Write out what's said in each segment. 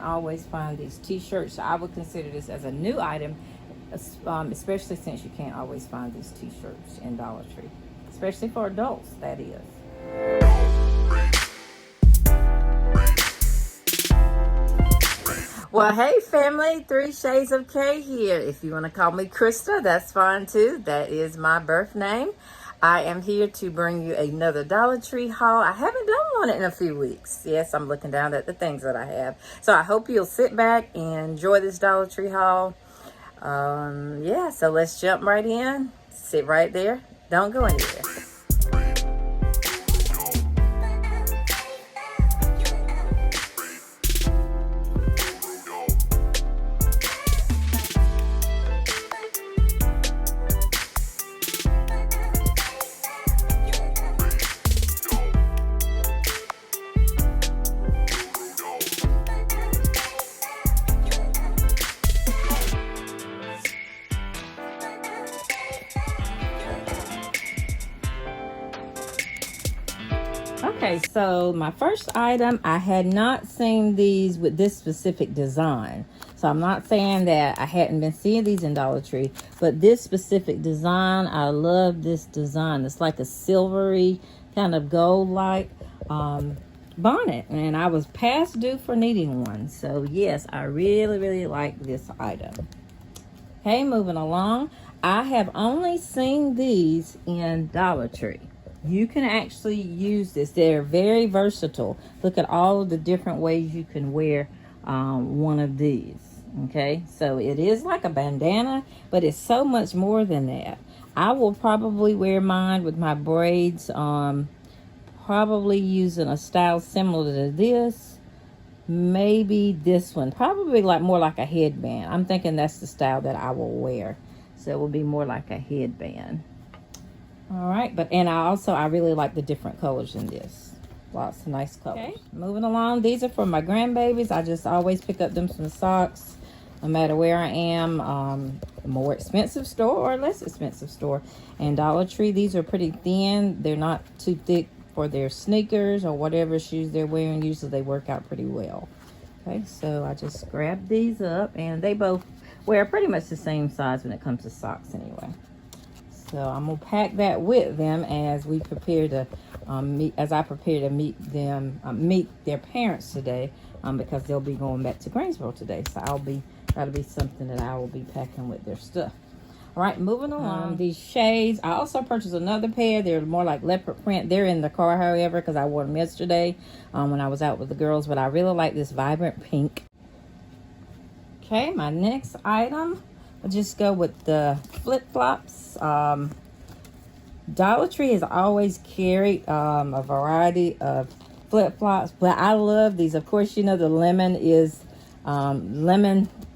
I always find these t-shirts. So I would consider this as a new item, especially since you can't always find these t-shirts in Dollar Tree, especially for adults, that is. Well, hey family, 3 Shades of K here. If you want to call me Krista, that's fine too. That is my birth name. I am here to bring you another Dollar Tree haul. I haven't done one in a few weeks. Yes, I'm looking down at the things that I have. So I hope you'll sit back and enjoy this Dollar Tree haul. Yeah, so let's jump right in. Sit right there. Don't go anywhere. Okay, so my first item, I had not seen these with this specific design. So I'm not saying that I hadn't been seeing these in Dollar Tree, but this specific design, I love this design. It's like a silvery kind of gold-like bonnet, and I was past due for needing one. So yes, I really like this item. Okay, moving along. I have only seen these in Dollar Tree. You can actually use this. They're very versatile. Look at all of the different ways you can wear one of these. Okay, so it is like a bandana, but it's so much more than that. I will probably wear mine with my braids, probably using a style similar to this. Maybe this one, probably like more like a headband. I'm thinking that's the style that I will wear. So it will be more like a headband. All right, and I really like the different colors in this. Lots of nice colors. Okay, moving along. These are for my grandbabies. I just always pick up them some socks, no matter where I am. A more expensive store or less expensive store. And Dollar Tree, these are pretty thin. They're not too thick for their sneakers or whatever shoes they're wearing. Usually they work out pretty well. Okay, so I just grabbed these up, and they both wear pretty much the same size when it comes to socks anyway. So I'm gonna pack that with them as we prepare to meet their parents today, because they'll be going back to Greensboro today. So that'll be something that I will be packing with their stuff. All right, moving along. These shades, I also purchased another pair. They're more like leopard print. They're in the car, however, because I wore them yesterday when I was out with the girls. But I really like this vibrant pink. Okay, my next item, I'll just go with the flip-flops. Dollar Tree has always carried a variety of flip-flops, but I love these. Of course, you know the lemon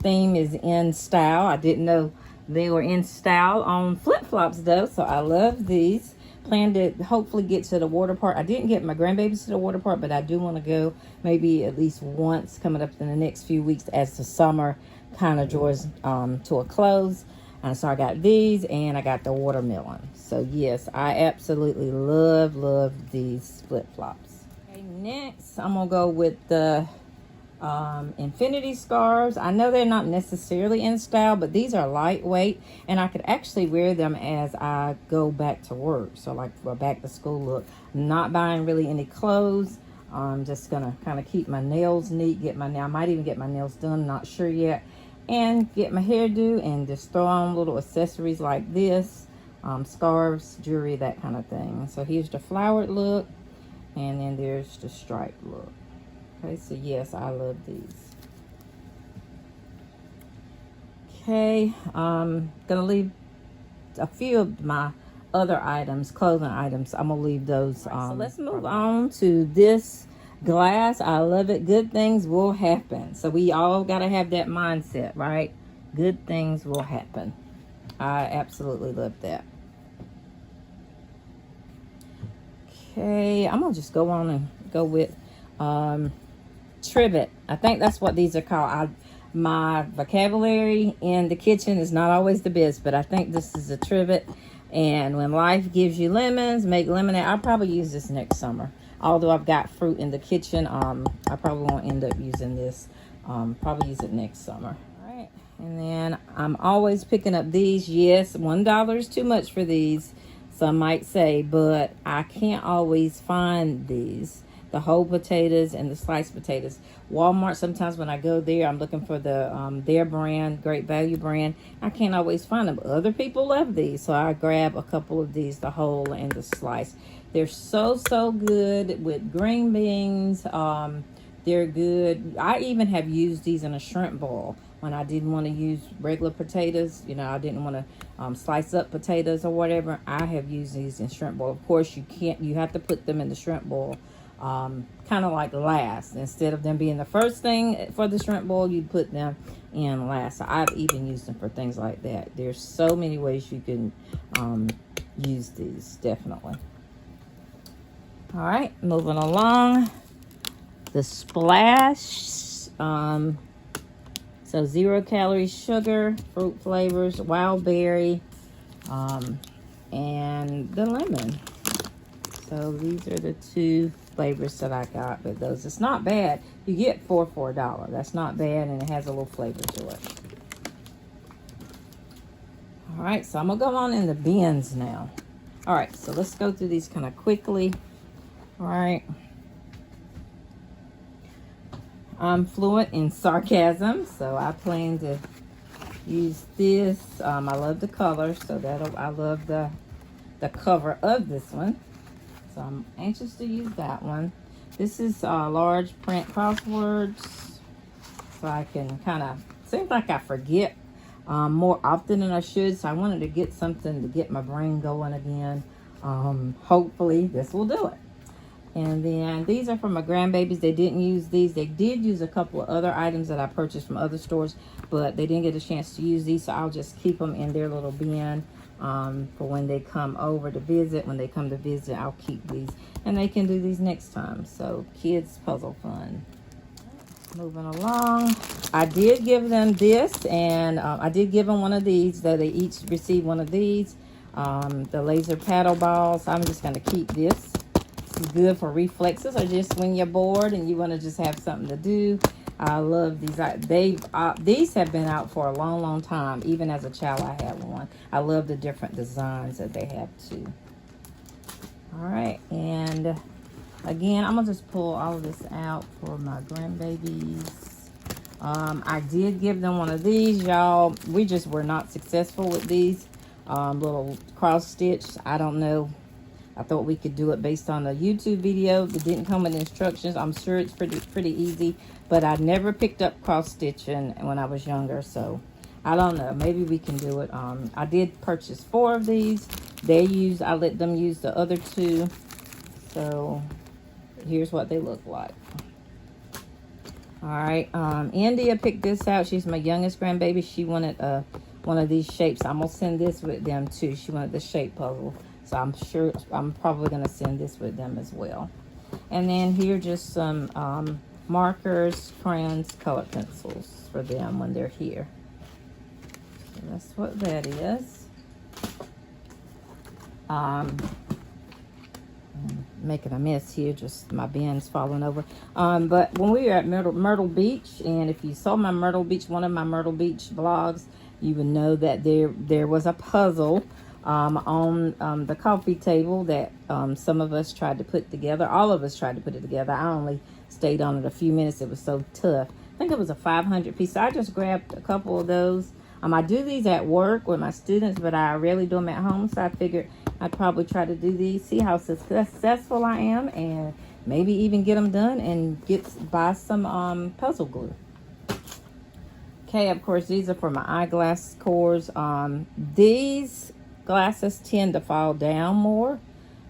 theme is in style. I didn't know they were in style on flip-flops though, so I love these. Plan to hopefully get to the water park. I didn't get my grandbabies to the water park, but I do want to go maybe at least once coming up in the next few weeks as the summer kind of draws to a close. And so I got these, and I got the watermelon. So yes, I absolutely love these flip-flops. Okay, next I'm gonna go with the infinity scarves. I know they're not necessarily in style, but these are lightweight, and I could actually wear them as I go back to work. So like for a back to school look. Not buying really any clothes. I'm just gonna kind of keep my nails neat, I might even get my nails done, not sure yet, and get my hairdo, and just throw on little accessories like this, scarves, jewelry, that kind of thing. So here's the flowered look, and then there's the striped look. Okay, so yes, I love these. Okay, I'm gonna leave a few of my other items, clothing items. I'm gonna leave those. Right, so let's move on to this glass. I love it. Good things will happen. So we all gotta have that mindset, right? Good things will happen. I absolutely love that. Okay, I'm gonna just go on and go with trivet. I think that's what these are called. My vocabulary in the kitchen is not always the best, but I think this is a trivet. And when life gives you lemons, make lemonade. I'll probably use this next summer. Although I've got fruit in the kitchen, I probably won't end up using this Probably use it next summer. All right. And then I'm always picking up these. Yes, $1 is too much for these, some might say, but I can't always find these. The whole potatoes and the sliced potatoes. Walmart, sometimes when I go there, I'm looking for their brand, Great Value brand. I can't always find them. Other people love these, so I grab a couple of these, the whole and the slice. They're so good with green beans. They're good. I even have used these in a shrimp boil when I didn't want to use regular potatoes. You know, I didn't want to slice up potatoes or whatever. I have used these in shrimp boil. Of course, you have to put them in the shrimp boil kind of like last. Instead of them being the first thing for the shrimp boil, you put them in last. So I've even used them for things like that. There's so many ways you can use these, definitely. All right, moving along. The Splash, so 0 calorie sugar, fruit flavors, wild berry, and the lemon. So these are the 2 flavors that I got with those. It's not bad. You get 4 for $1. That's not bad, and it has a little flavor to it. All right, so I'm gonna go on in the bins now. All right, so let's go through these kind of quickly. All right. I'm fluent in sarcasm, so I plan to use this. I love the color, so I love the cover of this one. So I'm anxious to use that one. This is large print crosswords, so I can kind of, seems like I forget more often than I should, so I wanted to get something to get my brain going again. Hopefully this will do it. And then these are for my grandbabies. They didn't use these. They did use a couple of other items that I purchased from other stores, but they didn't get a chance to use these, so I'll just keep them in their little bin for when they come over to visit. When they come to visit, I'll keep these, and they can do these next time. So kids puzzle fun. Moving along, I did give them this, and I did give them one of these, though they each received one of these, the laser paddle balls. I'm just going to keep this. This is good for reflexes, or just when you're bored and you want to just have something to do. I love these. These have been out for a long time. Even as a child, I had one. I love the different designs that they have too. All right, and again, I'm gonna just pull all of this out for my grandbabies. I did give them one of these, y'all. We just were not successful with these little cross stitch. I don't know. I thought we could do it based on a YouTube video. It didn't come with instructions. I'm sure it's pretty easy, but I never picked up cross stitching when I was younger, so I don't know. Maybe we can do it. I did purchase 4 of these. I let them use the other 2. So here's what they look like. All right, India picked this out. She's my youngest grandbaby. She wanted one of these shapes. I'm gonna send this with them too. She wanted the shape puzzle. So I'm probably going to send this with them as well. And then here just some markers, crayons, color pencils for them when they're here. So that's what that is. Making a mess here, just my bin's falling over. But when we were at Myrtle Beach, and if you saw one of my Myrtle Beach vlogs, you would know that there was a puzzle on the coffee table that some of us tried to put together. All of us tried to put it together. I only stayed on it a few minutes. It was so tough. I think it was a 500 piece. So I just grabbed a couple of those. I do these at work with my students, but I rarely do them at home. So I figured I'd probably try to do these, see how successful I am, and maybe even get them done and buy some puzzle glue. Okay, of course, these are for my eyeglass cores. These glasses tend to fall down more.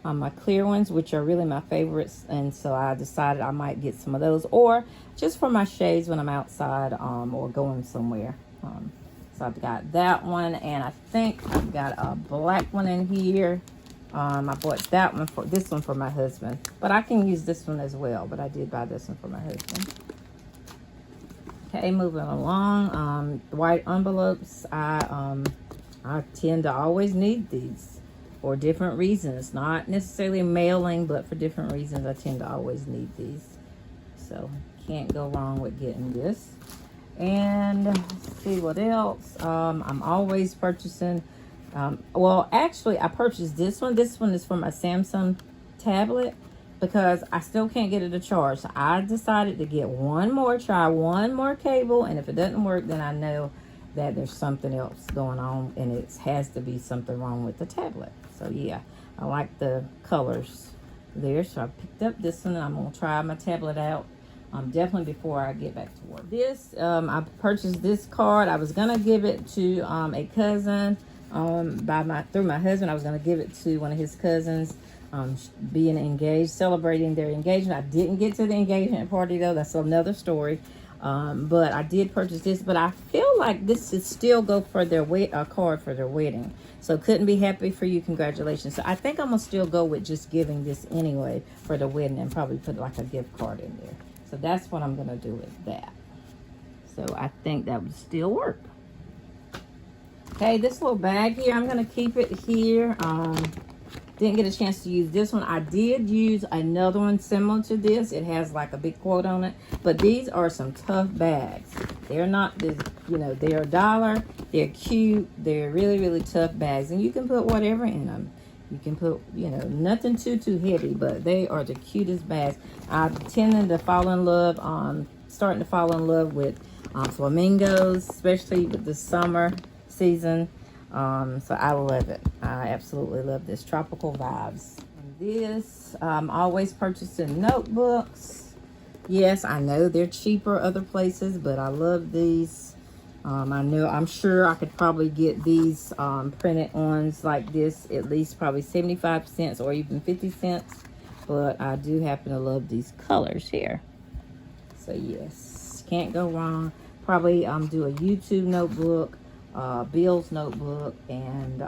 My clear ones, which are really my favorites, and so I decided I might get some of those, or just for my shades when I'm outside or going somewhere. So I've got that one, and I think I've got a black one in here. I bought this one for my husband, but I can use this one as well, but I did buy this one for my husband. Okay, moving along, white envelopes. I tend to always need these for different reasons. Not necessarily mailing, but for different reasons, I tend to always need these. So can't go wrong with getting this. And let's see what else. I'm always purchasing. Well, actually, I purchased this one. This one is for my Samsung tablet because I still can't get it to charge. So I decided to get try one more cable. And if it doesn't work, then I know that there's something else going on. And it has to be something wrong with the tablet. So yeah, I like the colors there. So I picked up this one and I'm going to try my tablet out. Definitely before I get back to work. This, I purchased this card. I was gonna give it to a cousin through my husband. I was gonna give it to one of his cousins, being engaged, celebrating their engagement. I didn't get to the engagement party though. That's another story. But I did purchase this. But I feel like this should still go for their card for their wedding. So couldn't be happy for you. Congratulations. So I think I'm gonna still go with just giving this anyway for the wedding and probably put like a gift card in there. So that's what I'm going to do with that. So I think that would still work. Okay, this little bag here, I'm going to keep it here. Didn't get a chance to use this one. I did use another one similar to this. It has like a big quote on it. But these are some tough bags. They're not, they're $1. They're cute. They're really, really tough bags. And you can put whatever in them. You can put, nothing too heavy, but they are the cutest bags. I'm tending to fall in love, starting to fall in love with flamingos, especially with the summer season. So I love it. I absolutely love this. Tropical vibes. And this, I'm always purchasing notebooks. Yes, I know they're cheaper other places, but I love these. I'm sure I could probably get these printed ones like this at least probably 75 cents or even 50 cents. But I do happen to love these colors here. So yes, can't go wrong. Probably do a YouTube notebook, Bill's notebook, and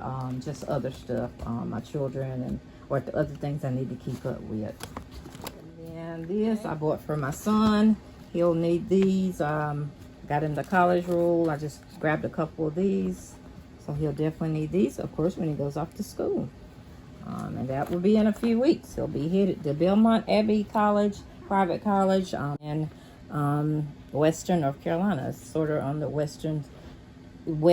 just other stuff, my children or the other things I need to keep up with. And then this I bought for my son. He'll need these. Got him the college rule. I just grabbed a couple of these. So he'll definitely need these, of course, when he goes off to school. And that will be in a few weeks. He'll be headed to Belmont Abbey College, private college, in Western North Carolina. It's sort of on the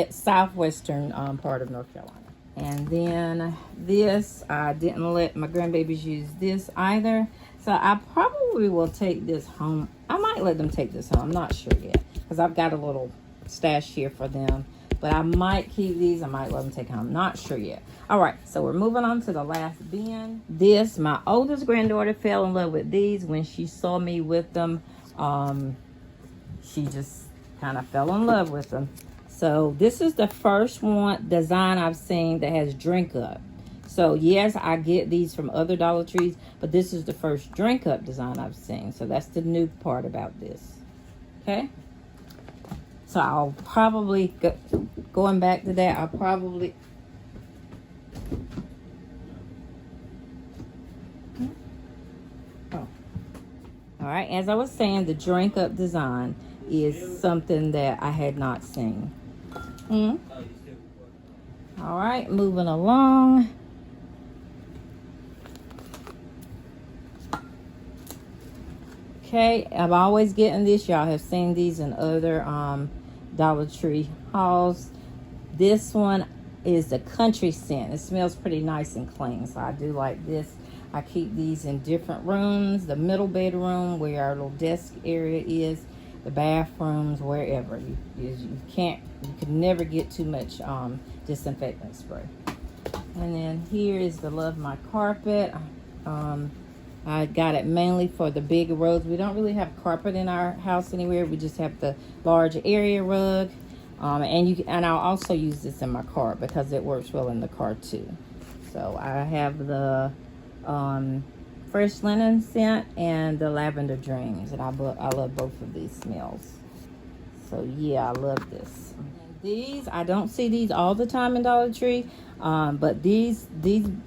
southwestern part of North Carolina. And then this, I didn't let my grandbabies use this either. So I probably will take this home. I might let them take this home. I'm not sure yet. Because I've got a little stash here for them. But I might keep these. I might let them take it home. Not sure yet. All right. So we're moving on to the last bin. This, my oldest granddaughter fell in love with these. When she saw me with them, she just kind of fell in love with them. So this is the first design I've seen that has drink up. So yes, I get these from other Dollar Trees, but this is the first drink up design I've seen. So that's the new part about this. Okay. So I'll probably, going back to that, I'll probably, all right, as I was saying, the drink up design is something that I had not seen. All right, moving along. Okay, I'm always getting this. Y'all have seen these in other Dollar Tree hauls. This one is the country scent. It smells pretty nice and clean, so I do like this. I keep these in different rooms. The middle bedroom where our little desk area is, the bathrooms, wherever. You can never get too much disinfectant spray. And then here is the Love My Carpet. I got it mainly for the big rugs. We don't really have carpet in our house anywhere. We just have the large area rug. And I'll also use this in my car because it works well in the car too. So I have the Fresh Linen scent and the Lavender Dreams. And I love both of these smells. So yeah, I love this. These, I don't see these all the time in Dollar Tree. But these,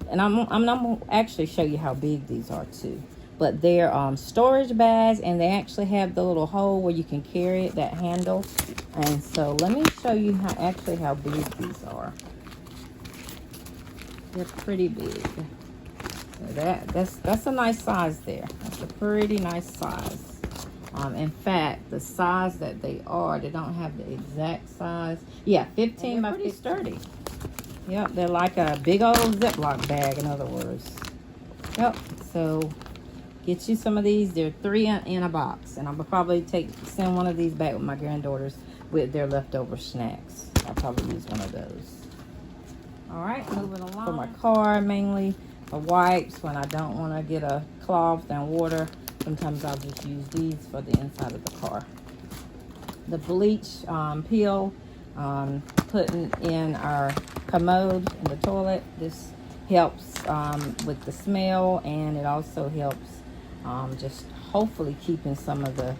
and I'm gonna actually show you how big these are too. But they're storage bags, and they actually have the little hole where you can carry it, that handle. And so let me show you how big these are. They're pretty big. So that's a nice size there. That's a pretty nice size. In fact, the size that they are, they don't have the exact size. Yeah, 15 by 50. Sturdy. Yep, they're like a big old Ziploc bag, in other words. Yep, so get you some of these. They're 3 in a box, and I'll probably send one of these back with my granddaughters with their leftover snacks. I'll probably use one of those. All right, moving along. For my car, mainly for wipes when I don't want to get a cloth and water. Sometimes I'll just use these for the inside of the car. The bleach peel, putting in our commode in the toilet. This helps with the smell, and it also helps just hopefully keeping some of the,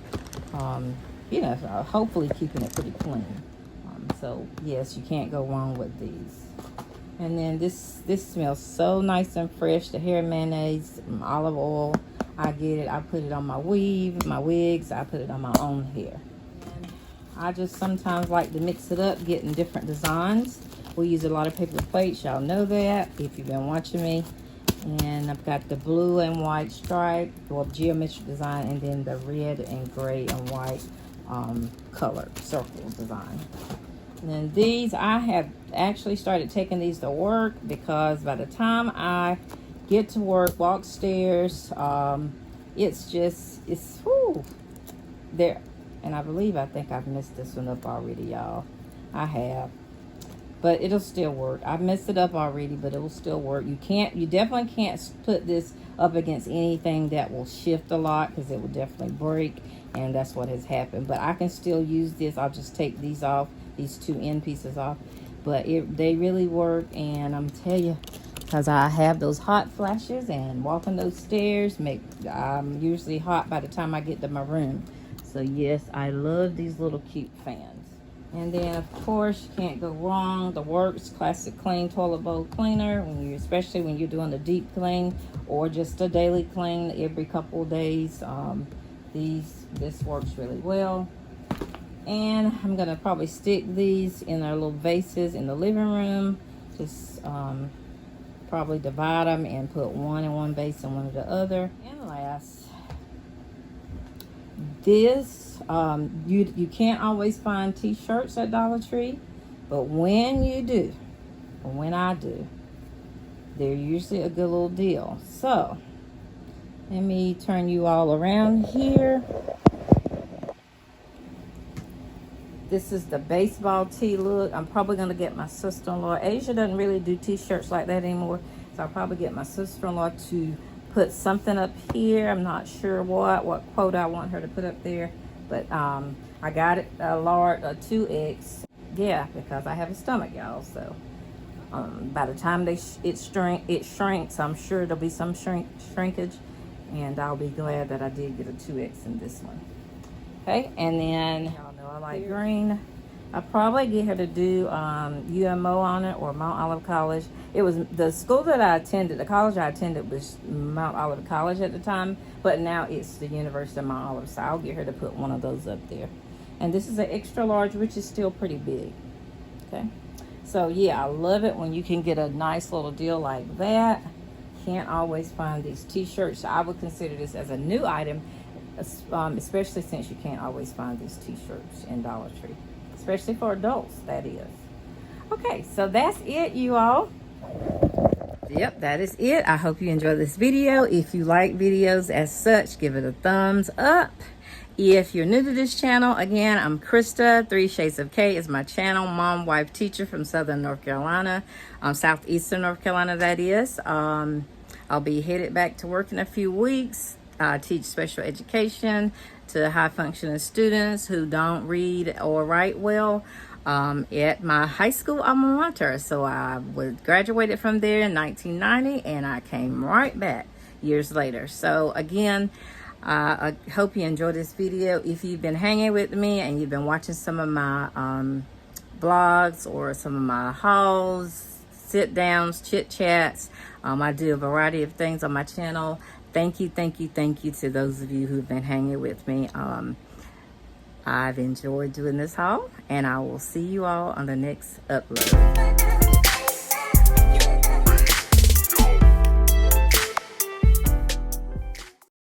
hopefully keeping it pretty clean. So yes, you can't go wrong with these. And then this smells so nice and fresh. The hair mayonnaise, olive oil. I get it. I put it on my wigs. I put it on my own hair. And I just sometimes like to mix it up, getting different designs. We use a lot of paper plates. Y'all know that if you've been watching me. And I've got the blue and white stripe, or geometric design, and then the red and gray and white color circle design. And then these, I have actually started taking these to work, because by the time I get to work, walk stairs, it's whew, there. And I think I've messed this one up already, y'all. I have. But it'll still work. I've messed it up already, but it will still work. You definitely can't put this up against anything that will shift a lot, because it will definitely break, and that's what has happened. But I can still use this. I'll just take these off, these 2 end pieces off. But they really work, and I'm telling you, because I have those hot flashes, and walking those stairs I'm usually hot by the time I get to my room. So yes, I love these little cute fans. And then of course, you can't go wrong, the Works Classic Clean Toilet Bowl Cleaner, especially when you're doing a deep clean or just a daily clean every couple of days. This works really well. And I'm gonna probably stick these in our little vases in the living room. Just probably divide them and put one in one vase and one in the other. And last, this you can't always find T-shirts at Dollar Tree, but when you do, or when I do, they're usually a good little deal. So let me turn you all around here. This is the baseball tee look. I'm probably going to get my sister-in-law. Asia doesn't really do T-shirts like that anymore, so I'll probably get my sister-in-law to put something up here. I'm not sure what quote I want her to put up there, but I got it a large, a 2X. Yeah, because I have a stomach, y'all. So by the time it shrinks, I'm sure there'll be some shrinkage, and I'll be glad that I did get a 2X in this one. Okay, and then y'all know I like green. I'll probably get her to do UMO on it, or Mount Olive College. It was the school that I attended, the college I attended was Mount Olive College at the time, but now it's the University of Mount Olive. So I'll get her to put one of those up there. And this is an extra large, which is still pretty big. Okay, so yeah, I love it when you can get a nice little deal like that. Can't always find these T-shirts. So I would consider this as a new item, especially since you can't always find these T-shirts in Dollar Tree, especially for adults, that is. Okay, so that's it, you all. Yep, that is it. I hope you enjoyed this video. If you like videos as such, give it a thumbs up. If you're new to this channel, again, I'm Krista. 3 Shades of K is my channel. Mom, wife, teacher from Southern North Carolina, Southeastern North Carolina, that is. I'll be headed back to work in a few weeks. I teach special education to high-functioning students who don't read or write well at my high school alma mater. So I graduated from there in 1990, and I came right back years later. So again, I hope you enjoyed this video. If you've been hanging with me and you've been watching some of my vlogs or some of my hauls, sit-downs, chit-chats, I do a variety of things on my channel. Thank you to those of you who've been hanging with me. I've enjoyed doing this haul, and I will see you all on the next upload.